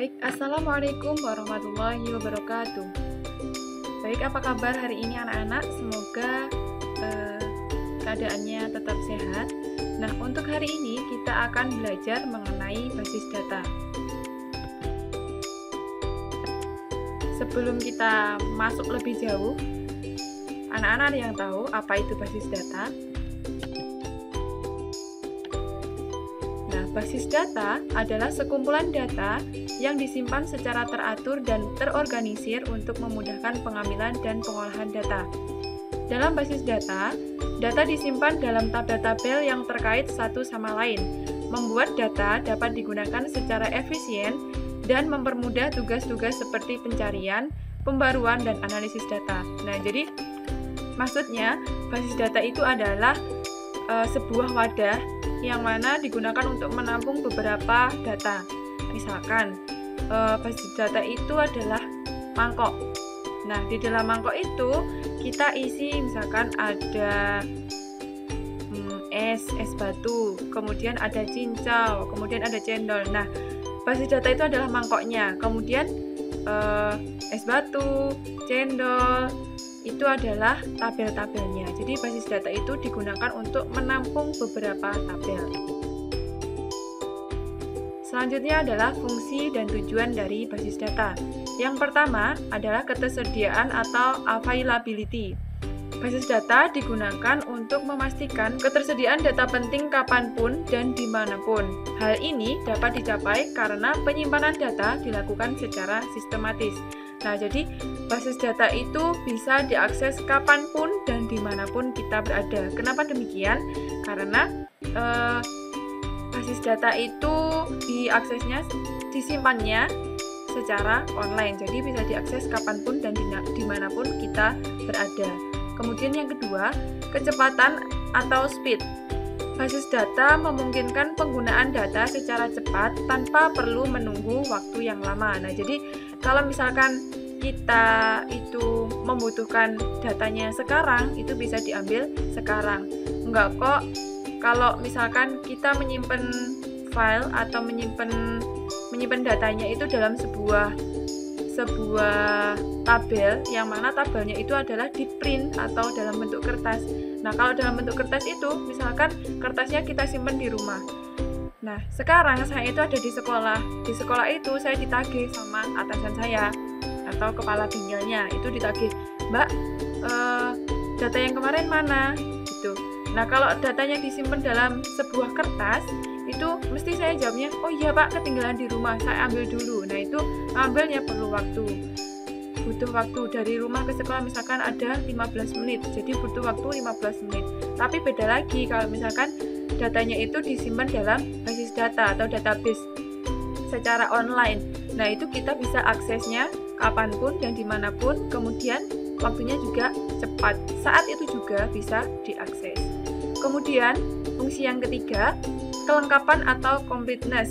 Baik, Assalamualaikum warahmatullahi wabarakatuh. Baik, apa kabar hari ini anak-anak? Semoga keadaannya tetap sehat. Nah, untuk hari ini kita akan belajar mengenai basis data. Sebelum kita masuk lebih jauh, anak-anak ada yang tahu apa itu basis data? Nah, basis data adalah sekumpulan data yang disimpan secara teratur dan terorganisir untuk memudahkan pengambilan dan pengolahan data. Dalam basis data, data disimpan dalam tabel-tabel yang terkait satu sama lain, membuat data dapat digunakan secara efisien dan mempermudah tugas-tugas seperti pencarian, pembaruan, dan analisis data. Nah, jadi maksudnya basis data itu adalah sebuah wadah yang mana digunakan untuk menampung beberapa data. Misalkan, basis data itu adalah mangkok. Nah, di dalam mangkok itu kita isi misalkan ada es batu, kemudian ada cincau, kemudian ada cendol. Nah, basis data itu adalah mangkoknya. Kemudian es batu, cendol, itu adalah tabel-tabelnya. Jadi basis data itu digunakan untuk menampung beberapa tabel. Selanjutnya adalah fungsi dan tujuan dari basis data. Yang pertama adalah ketersediaan atau availability. Basis data digunakan untuk memastikan ketersediaan data penting kapanpun dan dimanapun. Hal ini dapat dicapai karena penyimpanan data dilakukan secara sistematis. Nah, jadi basis data itu bisa diakses kapanpun dan dimanapun kita berada. Kenapa demikian? Karena basis data itu disimpannya secara online. Jadi bisa diakses kapanpun dan dimanapun kita berada. Kemudian yang kedua, kecepatan atau speed. Basis data memungkinkan penggunaan data secara cepat tanpa perlu menunggu waktu yang lama. Nah, jadi kalau misalkan kita itu membutuhkan datanya sekarang, itu bisa diambil sekarang. Enggak kok, kalau misalkan kita menyimpan file atau menyimpan datanya itu dalam sebuah tabel, yang mana tabelnya itu adalah di print atau dalam bentuk kertas. Nah, kalau dalam bentuk kertas itu, misalkan kertasnya kita simpan di rumah. Nah, sekarang saya itu ada di sekolah. Di sekolah itu saya ditagih sama atasan saya atau kepala bingkelnya. Itu ditagih, "Mbak, data yang kemarin mana?" Gitu. Nah, kalau datanya disimpan dalam sebuah kertas, itu mesti saya jawabnya, "Oh iya Pak, ketinggalan di rumah, saya ambil dulu." Nah, itu ngambilnya perlu waktu. Butuh waktu dari rumah ke sekolah misalkan ada 15 menit, jadi butuh waktu 15 menit. Tapi beda lagi kalau misalkan datanya itu disimpan dalam basis data atau database secara online. Nah, itu kita bisa aksesnya kapanpun dan dimanapun, kemudian waktunya juga cepat. Saat itu juga bisa diakses. Kemudian, fungsi yang ketiga, kelengkapan atau completeness.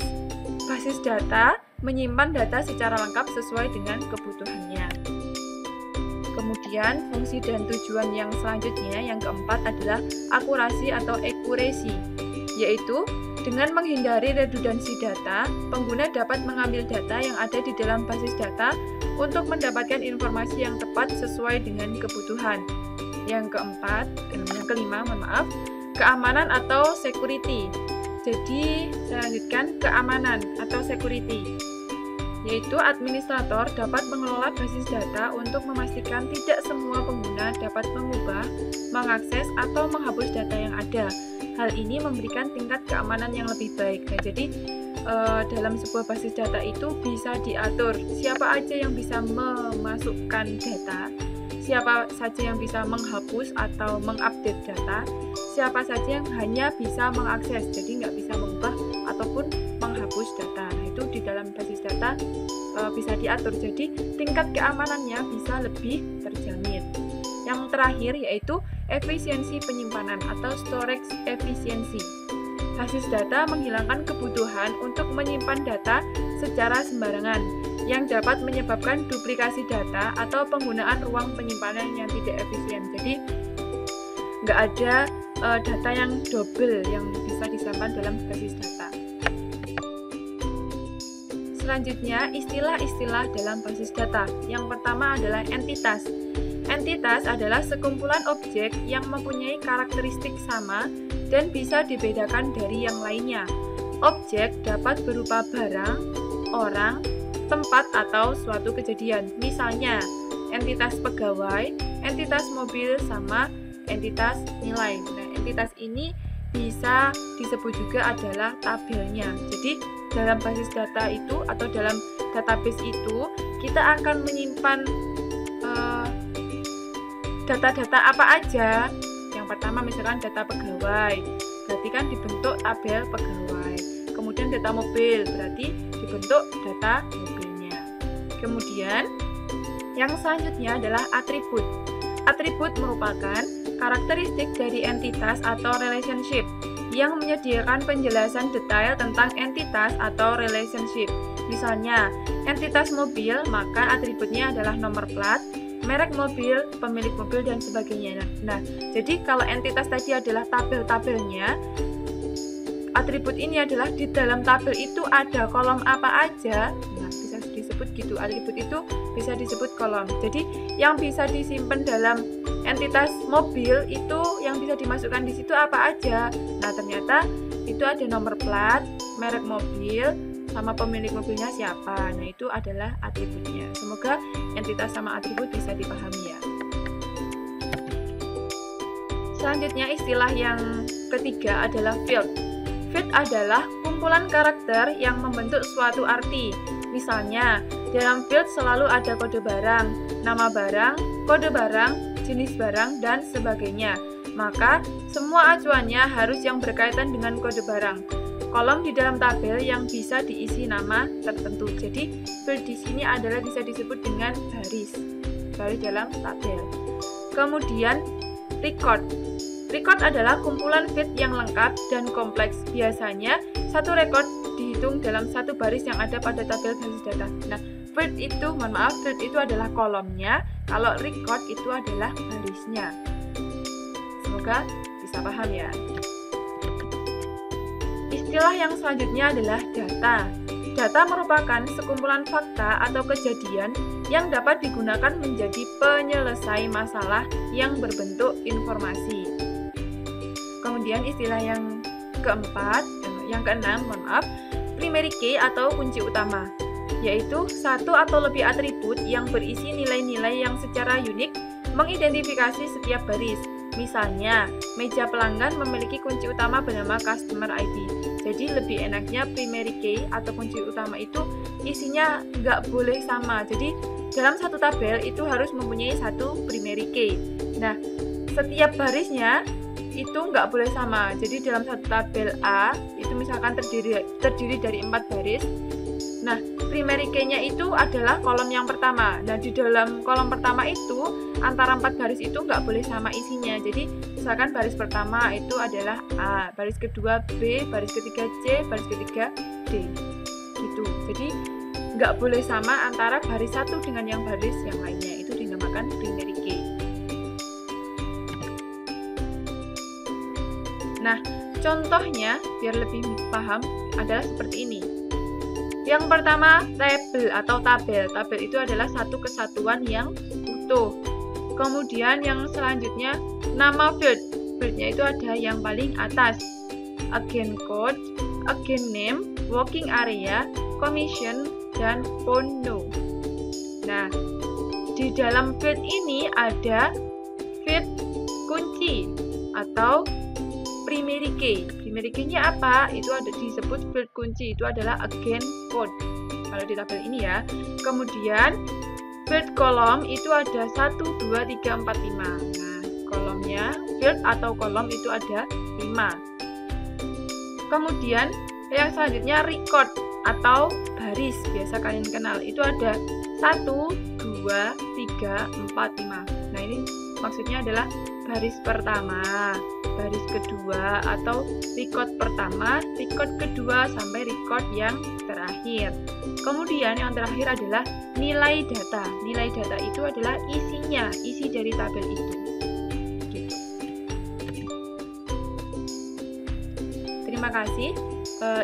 Basis data menyimpan data secara lengkap sesuai dengan kebutuhannya. Kemudian, fungsi dan tujuan yang selanjutnya, yang keempat adalah akurasi atau accuracy, yaitu dengan menghindari redundansi data, pengguna dapat mengambil data yang ada di dalam basis data untuk mendapatkan informasi yang tepat sesuai dengan kebutuhan. Yang kelima, keamanan atau security. Jadi, saya lanjutkan, keamanan atau security, yaitu administrator dapat mengelola basis data untuk memastikan tidak semua pengguna dapat mengubah, mengakses, atau menghapus data yang ada. Hal ini memberikan tingkat keamanan yang lebih baik. Nah, jadi dalam sebuah basis data itu bisa diatur siapa aja yang bisa memasukkan data, siapa saja yang bisa menghapus atau mengupdate data, siapa saja yang hanya bisa mengakses, jadi nggak bisa mengubah ataupun menghapus data. Nah, itu di dalam basis data bisa diatur, jadi tingkat keamanannya bisa lebih terjamin. Yang terakhir yaitu efisiensi penyimpanan atau storage efficiency. Basis data menghilangkan kebutuhan untuk menyimpan data secara sembarangan, yang dapat menyebabkan duplikasi data atau penggunaan ruang penyimpanan yang tidak efisien. Jadi, nggak ada data yang double yang bisa disimpan dalam basis data. Selanjutnya, istilah-istilah dalam basis data. Yang pertama adalah entitas. Entitas adalah sekumpulan objek yang mempunyai karakteristik sama dan bisa dibedakan dari yang lainnya. Objek dapat berupa barang, orang, tempat, atau suatu kejadian. Misalnya, entitas pegawai, entitas mobil, sama entitas nilai. Nah, entitas ini bisa disebut juga adalah tabelnya. Jadi, dalam basis data itu atau dalam database itu, kita akan menyimpan data-data apa aja. Yang pertama misalkan data pegawai, berarti kan dibentuk tabel pegawai. Kemudian data mobil, berarti dibentuk data mobilnya. Kemudian yang selanjutnya adalah atribut. Atribut merupakan karakteristik dari entitas atau relationship yang menyediakan penjelasan detail tentang entitas atau relationship. Misalnya, entitas mobil, maka atributnya adalah nomor plat, merek mobil, pemilik mobil, dan sebagainya. Nah, jadi kalau entitas tadi adalah tabel-tabelnya, atribut ini adalah di dalam tabel itu ada kolom apa aja. Nah, bisa disebut gitu. Atribut itu bisa disebut kolom. Jadi, yang bisa disimpan dalam entitas mobil itu yang bisa dimasukkan di situ apa aja. Nah, ternyata itu ada nomor plat, merek mobil, sama pemilik mobilnya siapa. Nah, itu adalah atributnya. Semoga entitas sama atribut bisa dipahami ya. Selanjutnya istilah yang ketiga adalah field. Field adalah kumpulan karakter yang membentuk suatu arti. Misalnya, dalam field selalu ada kode barang, nama barang, kode barang, jenis barang, dan sebagainya. Maka, semua acuannya harus yang berkaitan dengan kode barang. Kolom di dalam tabel yang bisa diisi nama tertentu. Jadi, field di sini adalah bisa disebut dengan baris dalam tabel. Kemudian, record. Record adalah kumpulan field yang lengkap dan kompleks. Biasanya, satu record dihitung dalam satu baris yang ada pada tabel basis data. Nah, field itu adalah kolomnya, kalau record itu adalah barisnya. Semoga bisa paham ya. Istilah yang selanjutnya adalah data. Data merupakan sekumpulan fakta atau kejadian yang dapat digunakan menjadi penyelesai masalah yang berbentuk informasi. Kemudian istilah yang keenam, primary key atau kunci utama, yaitu satu atau lebih atribut yang berisi nilai-nilai yang secara unik mengidentifikasi setiap baris. Misalnya, meja pelanggan memiliki kunci utama bernama customer ID. Jadi lebih enaknya primary key atau kunci utama itu isinya nggak boleh sama. Jadi dalam satu tabel itu harus mempunyai satu primary key. Nah, setiap barisnya itu nggak boleh sama. Jadi dalam satu tabel A itu misalkan terdiri dari 4 baris. Nah, primary key-nya itu adalah kolom yang pertama. Nah, di dalam kolom pertama itu antara 4 baris itu nggak boleh sama isinya. Jadi misalkan baris pertama itu adalah A, baris kedua B, baris ketiga C, baris ketiga D gitu. Jadi nggak boleh sama antara baris satu dengan yang baris yang lainnya. Itu dinamakan primary key. Nah, contohnya biar lebih paham adalah seperti ini. Yang pertama, table atau tabel. Tabel itu adalah satu kesatuan yang utuh. Kemudian yang selanjutnya, nama field. Fieldnya itu ada yang paling atas. Agent code, agent name, working area, commission, dan phone no. Nah, di dalam field ini ada field kunci atau primary key. Primary key-nya apa? Itu ada disebut field kunci, itu adalah agent code. Kalau di tabel ini ya. Kemudian field kolom itu ada 1, 2, 3, 4, 5. Nah, kolomnya field atau kolom itu ada 5. Kemudian yang selanjutnya record atau baris, biasa kalian kenal. Itu ada 1, 2, 3, 4, 5. Nah, ini maksudnya adalah baris pertama, baris kedua, atau record pertama, record kedua, sampai record yang terakhir. Kemudian yang terakhir adalah nilai data. Nilai data itu adalah isinya, isi dari tabel itu. Gitu. Terima kasih.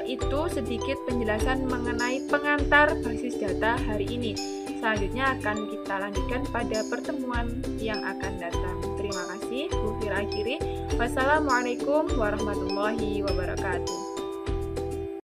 Itu sedikit penjelasan mengenai pengantar basis data hari ini. Selanjutnya akan kita lanjutkan pada pertemuan yang akan datang. Terima kasih. Bu Fira akhiri. Wassalamualaikum warahmatullahi wabarakatuh.